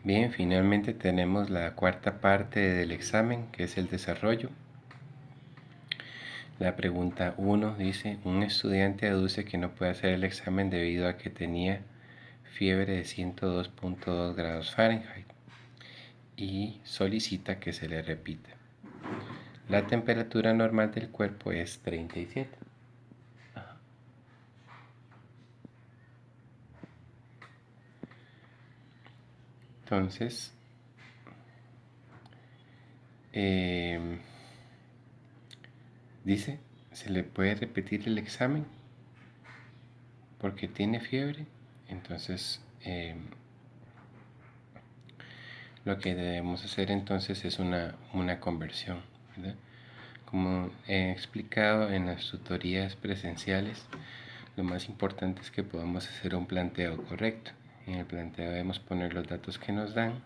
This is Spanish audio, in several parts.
Bien, finalmente tenemos la cuarta parte del examen, que es el desarrollo. La pregunta 1 dice, un estudiante aduce que no puede hacer el examen debido a que tenía fiebre de 102.2 grados Fahrenheit y solicita que se le repita. La temperatura normal del cuerpo es 37. Entonces, dice, ¿se le puede repetir el examen porque tiene fiebre? Entonces, lo que debemos hacer entonces es una conversión, ¿verdad? Como he explicado en las tutorías presenciales, lo más importante es que podamos hacer un planteo correcto. En el planteo debemos poner los datos que nos dan,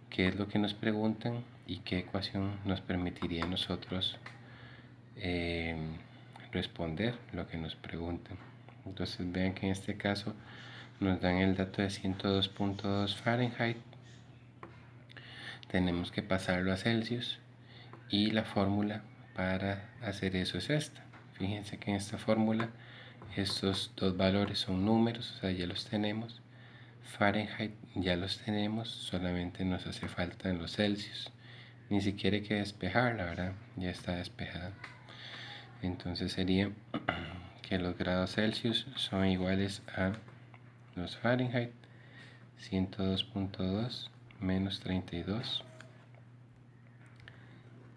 qué es lo que nos preguntan y qué ecuación nos permitiría a nosotros responder lo que nos preguntan. Entonces vean que en este caso nos dan el dato de 102.2 Fahrenheit. Tenemos que pasarlo a Celsius y la fórmula para hacer eso es esta. Fíjense que en esta fórmula estos dos valores son números, o sea, ya los tenemos. Fahrenheit ya los tenemos, solamente nos hace falta en los Celsius. Ni siquiera hay que despejarla, ¿verdad? Ya está despejada. Entonces sería que los grados Celsius son iguales a los Fahrenheit, 102.2 menos 32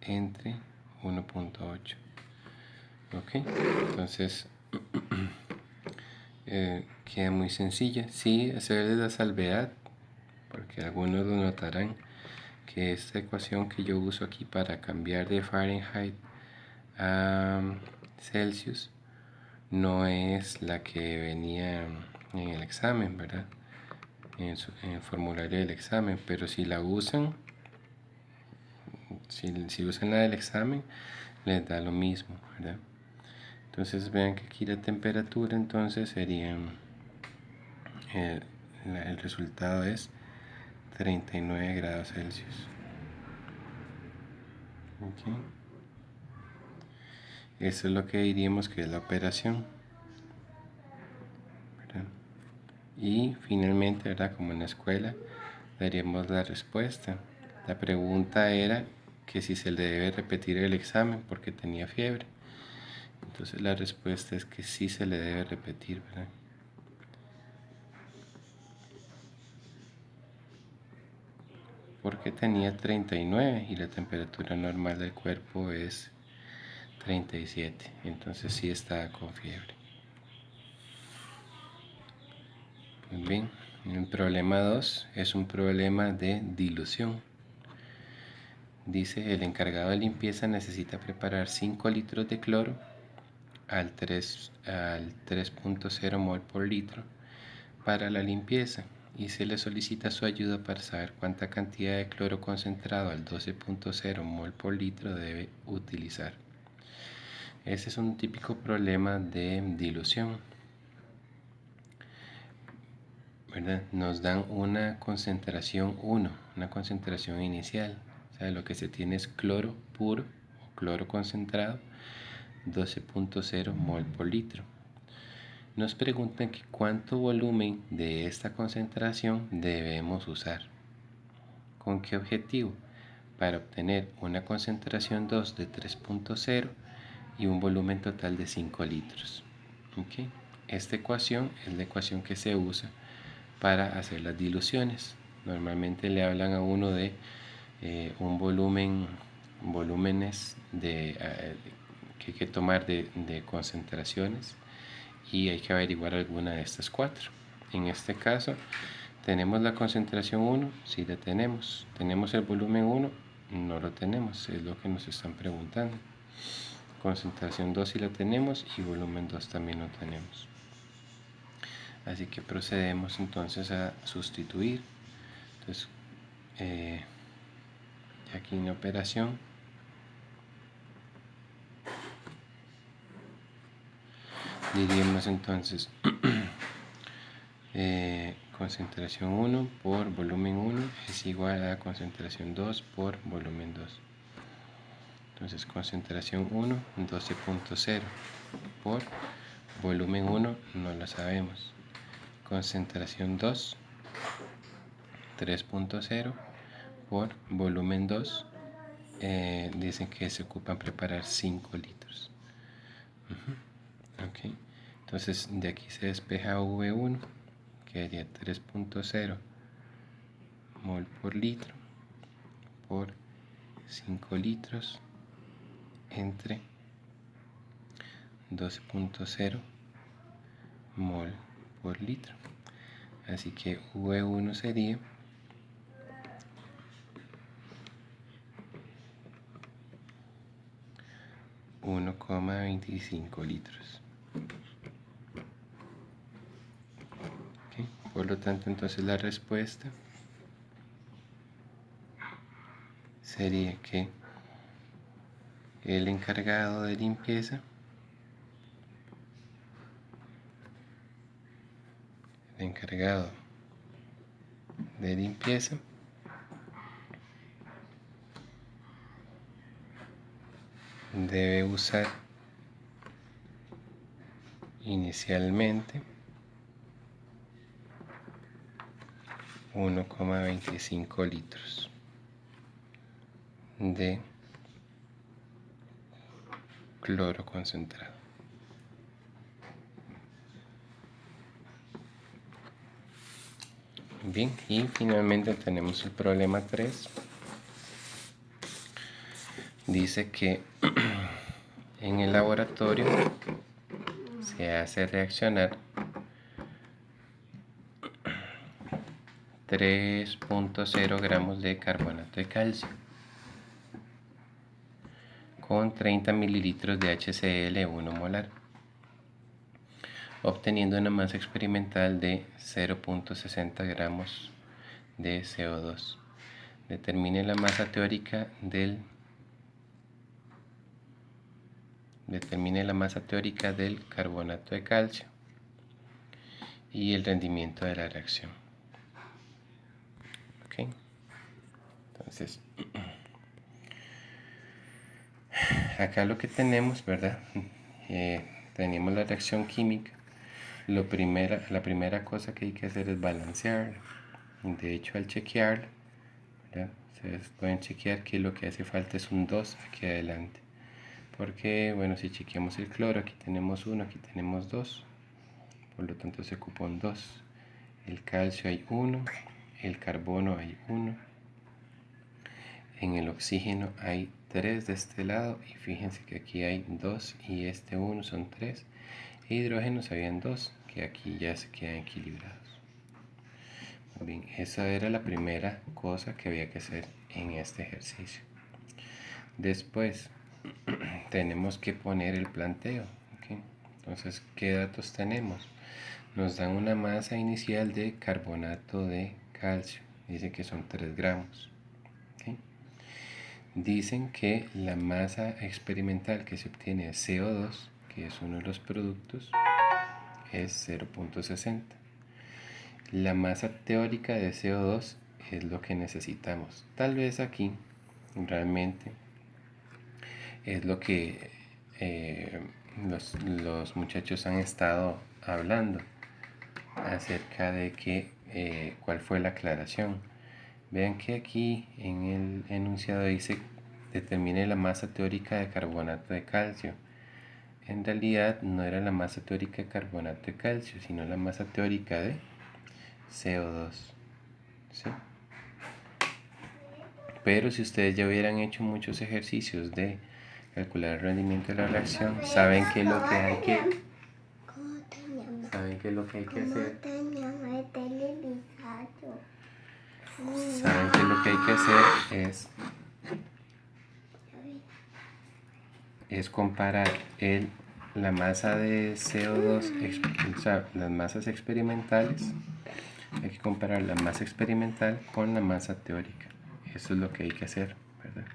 entre 1.8. Ok, entonces queda muy sencilla. Sí, hacerle la salvedad, porque algunos lo notarán, que esta ecuación que yo uso aquí para cambiar de Fahrenheit a Celsius no es la que venía en el examen, ¿verdad? En el formulario del examen, pero si la usan, si usan la del examen, les da lo mismo, ¿verdad? Entonces vean que aquí la temperatura entonces sería, el resultado es 39 grados Celsius. Okay. Eso es lo que diríamos que es la operación, ¿verdad? Y finalmente, ¿verdad? Como en la escuela, daríamos la respuesta. La pregunta era que si se le debe repetir el examen porque tenía fiebre. Entonces la respuesta es que sí se le debe repetir, ¿verdad? Porque tenía 39 y la temperatura normal del cuerpo es 37. Entonces sí estaba con fiebre. Muy bien, el problema 2 es un problema de dilución. Dice, el encargado de limpieza necesita preparar 5 litros de cloro al 3.0 mol por litro para la limpieza y se le solicita su ayuda para saber cuánta cantidad de cloro concentrado al 12.0 mol por litro debe utilizar. Ese es un típico problema de dilución, ¿verdad? Nos dan una concentración 1, una concentración inicial. O sea, lo que se tiene es cloro puro o cloro concentrado, 12.0 mol por litro. Nos preguntan que cuánto volumen de esta concentración debemos usar. ¿Con qué objetivo? Para obtener una concentración 2 de 3.0 y un volumen total de 5 litros. ¿Okay? Esta ecuación es la ecuación que se usa para hacer las diluciones. Normalmente le hablan a uno de volúmenes que hay que tomar de concentraciones y hay que averiguar alguna de estas cuatro. En este caso tenemos la concentración 1, sí la tenemos. Tenemos el volumen 1, no lo tenemos, es lo que nos están preguntando. Concentración 2 sí la tenemos y volumen 2 también lo tenemos. Así que procedemos entonces a sustituir. Entonces, aquí en la operación diríamos entonces concentración 1 por volumen 1 es igual a concentración 2 por volumen 2. Entonces concentración 1, 12.0 por volumen 1 no lo sabemos. Concentración 2, 3.0 por volumen 2. Dicen que se ocupan preparar 5 litros. Okay. Entonces de aquí se despeja V1, que sería 3.0 mol por litro por 5 litros entre 12.0 mol por litro. Así que V1 sería 1,25 litros. Okay. Por lo tanto, entonces la respuesta sería que el encargado de limpieza debe usar inicialmente 1,25 litros de cloro concentrado. Bien, y finalmente tenemos el problema 3. Dice que en el laboratorio se hace reaccionar 3.0 gramos de carbonato de calcio con 30 mililitros de HCl 1 molar, obteniendo una masa experimental de 0.60 gramos de CO2. Determine la masa teórica del carbonato de calcio y el rendimiento de la reacción. Okay. Entonces, acá lo que tenemos, ¿verdad? Tenemos la reacción química. La primera cosa que hay que hacer es balancear. De hecho, al chequear, ¿verdad? Ustedes pueden chequear que lo que hace falta es un 2 aquí adelante. Porque, bueno, si chequeamos el cloro, aquí tenemos 1, aquí tenemos 2. Por lo tanto, se ocupa un 2. El calcio hay 1, el carbono hay 1. En el oxígeno hay 3 de este lado y fíjense que aquí hay 2 y este 1 son 3. E hidrógenos habían 2 que aquí ya se quedan equilibrados. Bien, esa era la primera cosa que había que hacer en este ejercicio. Después tenemos que poner el planteo. ¿Okay? Entonces, ¿qué datos tenemos? Nos dan una masa inicial de carbonato de calcio. Dice que son 3 gramos. ¿Okay? Dicen que la masa experimental que se obtiene de CO2, que es uno de los productos, es 0.60. La masa teórica de CO2 es lo que necesitamos. Tal vez aquí realmente es lo que los muchachos han estado hablando acerca de cuál fue la aclaración. Vean que aquí en el enunciado dice determine la masa teórica de carbonato de calcio. En realidad no era la masa teórica de carbonato de calcio, sino la masa teórica de CO2. ¿Sí? Pero si ustedes ya hubieran hecho muchos ejercicios de calcular el rendimiento de la reacción, saben que lo que hay que hacer es comparar la masa de CO2, o sea, las masas experimentales. Hay que comparar la masa experimental con la masa teórica. Eso es lo que hay que hacer, ¿verdad?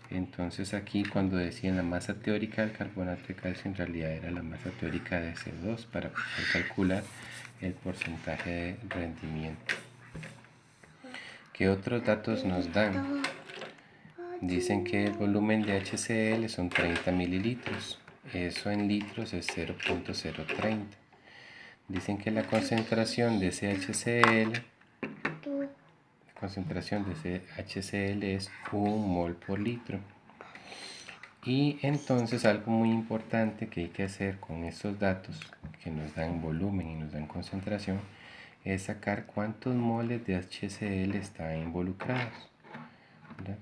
Entonces aquí cuando decían la masa teórica del carbonato de calcio, en realidad era la masa teórica de CO2 para poder calcular el porcentaje de rendimiento. ¿Qué otros datos nos dan? Dicen que el volumen de HCl son 30 mililitros. Eso en litros es 0.030. Dicen que la concentración de ese HCl es 1 mol por litro. Y entonces algo muy importante que hay que hacer con estos datos que nos dan volumen y nos dan concentración es sacar cuántos moles de HCl están involucrados. ¿Verdad?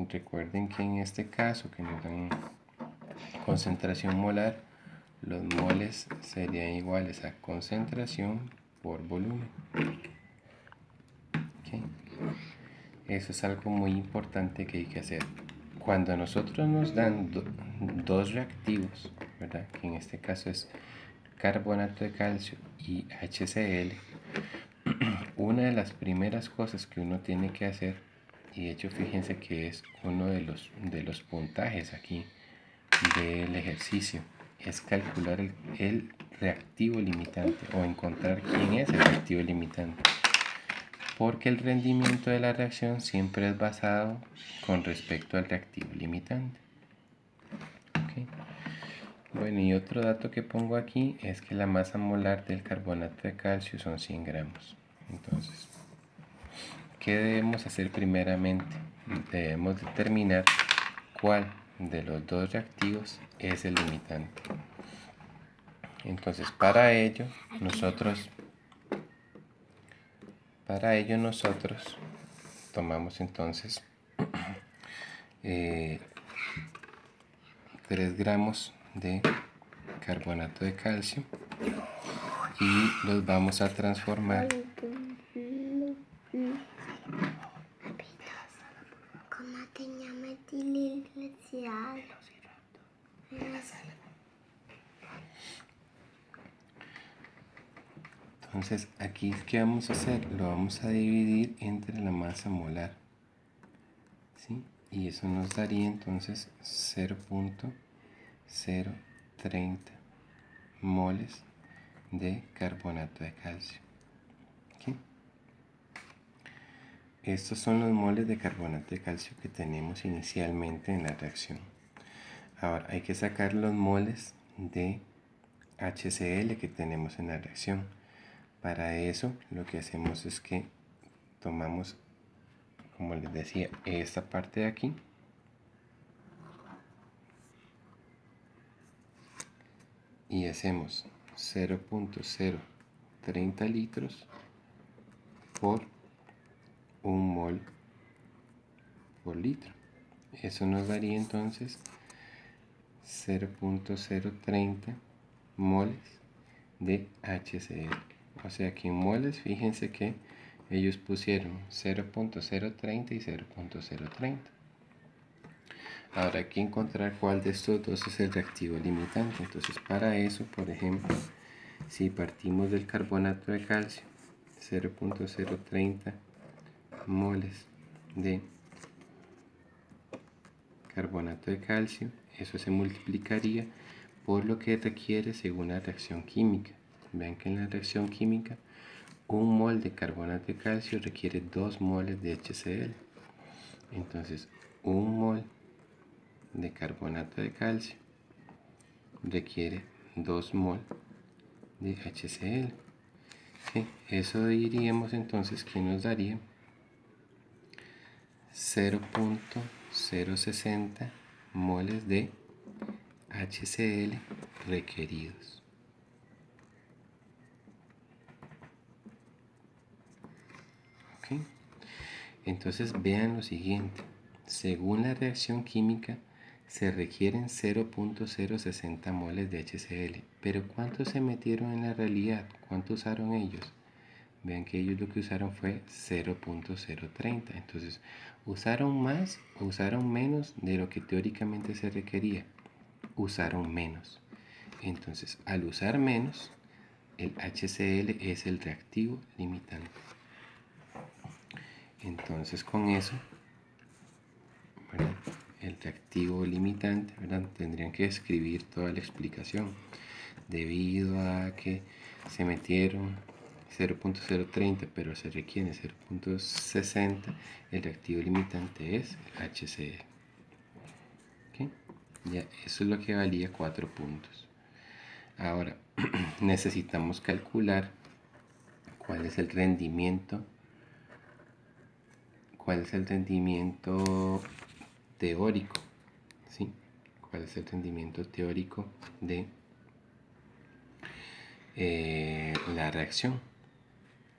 Recuerden que en este caso que nos dan concentración molar, los moles serían iguales a concentración por volumen. ¿Okay? Eso es algo muy importante que hay que hacer. Cuando a nosotros nos dan dos reactivos, ¿verdad? Que en este caso es carbonato de calcio y HCl, una de las primeras cosas que uno tiene que hacer, y de hecho fíjense que es uno de los puntajes aquí del ejercicio, es calcular el reactivo limitante o encontrar quién es el reactivo limitante, porque el rendimiento de la reacción siempre es basado con respecto al reactivo limitante. ¿Okay? Bueno, y otro dato que pongo aquí es que la masa molar del carbonato de calcio son 100 gramos. Entonces, ¿qué debemos hacer primeramente? Debemos determinar cuál de los dos reactivos es el limitante. Entonces, para ello nosotros tomamos entonces 3 gramos de carbonato de calcio y los vamos a transformar Entonces aquí, ¿qué vamos a hacer? Lo vamos a dividir entre la masa molar, ¿sí? Y eso nos daría entonces 0.030 moles de carbonato de calcio. ¿Okay? Estos son los moles de carbonato de calcio que tenemos inicialmente en la reacción. Ahora hay que sacar los moles de HCl que tenemos en la reacción. Para eso lo que hacemos es que tomamos, como les decía, esta parte de aquí y hacemos 0.030 litros por 1 mol por litro. Eso nos daría entonces 0.030 moles de HCl. O sea que en moles, fíjense que ellos pusieron 0.030 y 0.030. Ahora hay que encontrar cuál de estos dos es el reactivo limitante. Entonces para eso, por ejemplo, si partimos del carbonato de calcio, 0.030 moles de carbonato de calcio, eso se multiplicaría por lo que requiere según la reacción química. Vean que en la reacción química 1 mol de carbonato de calcio requiere 2 moles de HCl. Entonces 1 mol de carbonato de calcio requiere 2 mol de HCl. ¿Sí? Eso diríamos entonces que nos daría 0.060 moles de HCl requeridos. ¿Okay? Entonces vean lo siguiente, según la reacción química se requieren 0.060 moles de HCl, pero ¿cuántos se metieron en la realidad? ¿Cuánto usaron ellos? Vean que ellos lo que usaron fue 0.030, entonces ¿usaron más o usaron menos de lo que teóricamente se requería? Usaron menos. Entonces al usar menos, el HCl es el reactivo limitante. Entonces con eso, ¿verdad? el reactivo limitante, ¿verdad? Tendrían que escribir toda la explicación. Debido a que se metieron 0.030 pero se requiere 0.60, el reactivo limitante es HCl. ¿Okay? Ya, eso es lo que valía 4 puntos. Ahora necesitamos calcular cuál es el rendimiento teórico, ¿sí? ¿Cuál es el rendimiento teórico de la reacción?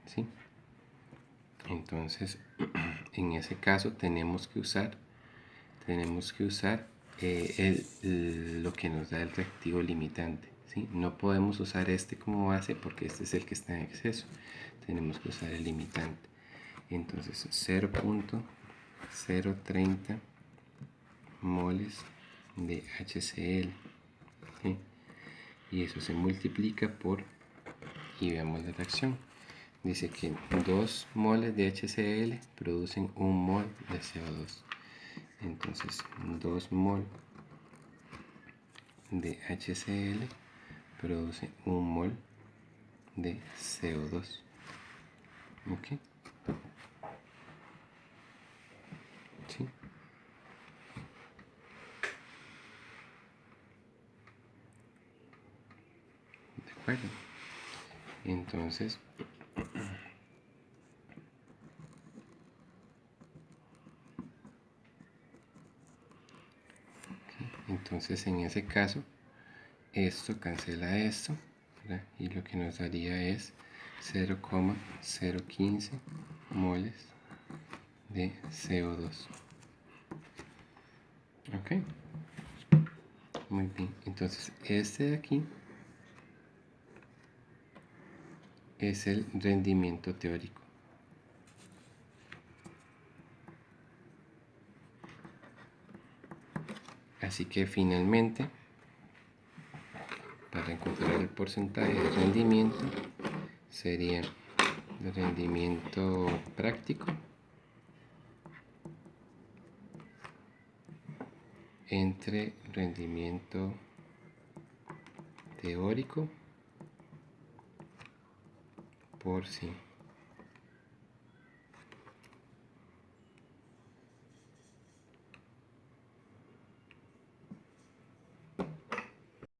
¿Sí? Entonces, en ese caso tenemos que usar lo que nos da el reactivo limitante, ¿sí? No podemos usar este como base porque este es el que está en exceso. Tenemos que usar el limitante. Entonces 0.030 moles de HCl, ¿sí? Y eso se multiplica por, y veamos la reacción. Dice que 2 moles de HCl producen 1 mol de CO2. Entonces 2 mol de HCl produce 1 mol de CO2. ¿Ok? ¿Sí? ¿De acuerdo? Entonces, en ese caso, esto cancela esto, ¿verdad? Y lo que nos daría es 0,015 moles de CO2. Ok, muy bien. Entonces este de aquí es el rendimiento teórico. Así que finalmente, para encontrar el porcentaje de rendimiento, sería el rendimiento práctico entre rendimiento teórico por 100.